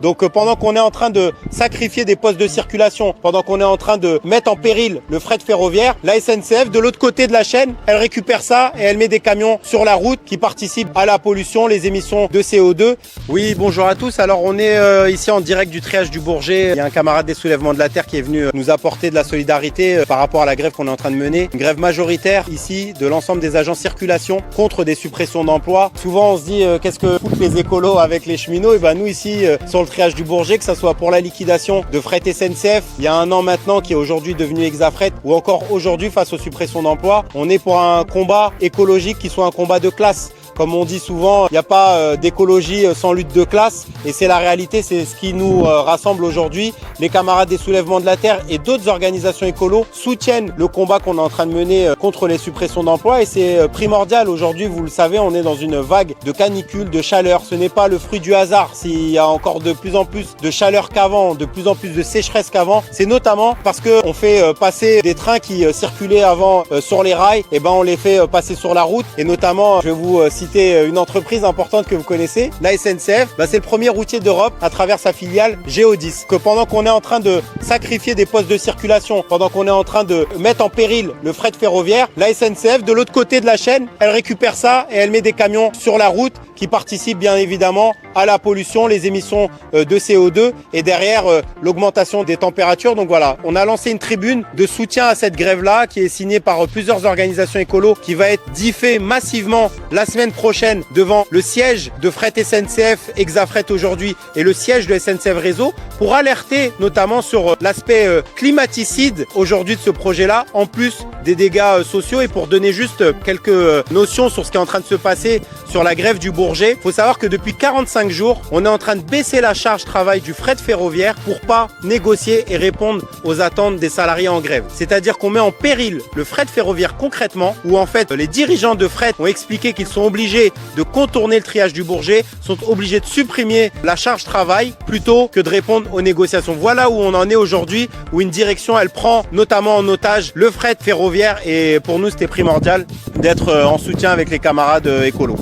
Donc pendant qu'on est en train de sacrifier des postes de circulation, pendant qu'on est en train de mettre en péril le fret ferroviaire, la SNCF, de l'autre côté de la chaîne, elle récupère ça et elle met des camions sur la route qui participent à la pollution, les émissions de CO2. Oui, bonjour à tous. Alors on est ici en direct du triage du Bourget. Il y a un camarade des Soulèvements de la Terre qui est venu nous apporter de la solidarité par rapport à la grève qu'on est en train de mener. Une grève majoritaire ici de l'ensemble des agents circulation contre des suppressions d'emplois. Souvent on se dit qu'est-ce que foutent les écolos avec les cheminots? Et ben nous ici sur le triage du Bourget, que ce soit pour la liquidation de Fret SNCF, il y a un an maintenant, qui est aujourd'hui devenu Exafret, ou encore aujourd'hui face aux suppressions d'emplois, on est pour un combat écologique qui soit un combat de classe. Comme on dit souvent, il n'y a pas d'écologie sans lutte de classe, et c'est la réalité, c'est ce qui nous rassemble aujourd'hui. Les camarades des Soulèvements de la Terre et d'autres organisations écolos soutiennent le combat qu'on est en train de mener contre les suppressions d'emplois, et c'est primordial. Aujourd'hui, vous le savez, on est dans une vague de canicule, de chaleur. Ce n'est pas le fruit du hasard s'il y a encore de plus en plus de chaleur qu'avant, de plus en plus de sécheresse qu'avant. C'est notamment parce qu'on fait passer des trains qui circulaient avant sur les rails, et ben on les fait passer sur la route, et notamment, je vais vous citer une entreprise importante que vous connaissez, la SNCF, c'est le premier routier d'Europe à travers sa filiale Géodis. Que pendant qu'on est en train de sacrifier des postes de circulation, pendant qu'on est en train de mettre en péril le fret ferroviaire, la SNCF, de l'autre côté de la chaîne, elle récupère ça et elle met des camions sur la route qui participent bien évidemment à la pollution, les émissions de CO2 et derrière l'augmentation des températures. Donc voilà, on a lancé une tribune de soutien à cette grève-là qui est signée par plusieurs organisations écolos, qui va être diffusée massivement la semaine prochaine devant le siège de Fret SNCF, Exafret aujourd'hui, et le siège de SNCF Réseau, pour alerter notamment sur l'aspect climaticide aujourd'hui de ce projet-là, en plus des dégâts sociaux, et pour donner juste quelques notions sur ce qui est en train de se passer sur la grève du Bourget. Il faut savoir que depuis 45 jours, on est en train de baisser la charge travail du fret ferroviaire pour pas négocier et répondre aux attentes des salariés en grève. C'est-à-dire qu'on met en péril le fret ferroviaire concrètement, où en fait les dirigeants de fret ont expliqué qu'ils sont obligés de contourner le triage du Bourget, sont obligés de supprimer la charge travail plutôt que de répondre aux négociations. Voilà où on en est aujourd'hui, où une direction, elle prend notamment en otage le fret ferroviaire, et pour nous c'était primordial d'être en soutien avec les camarades écolos.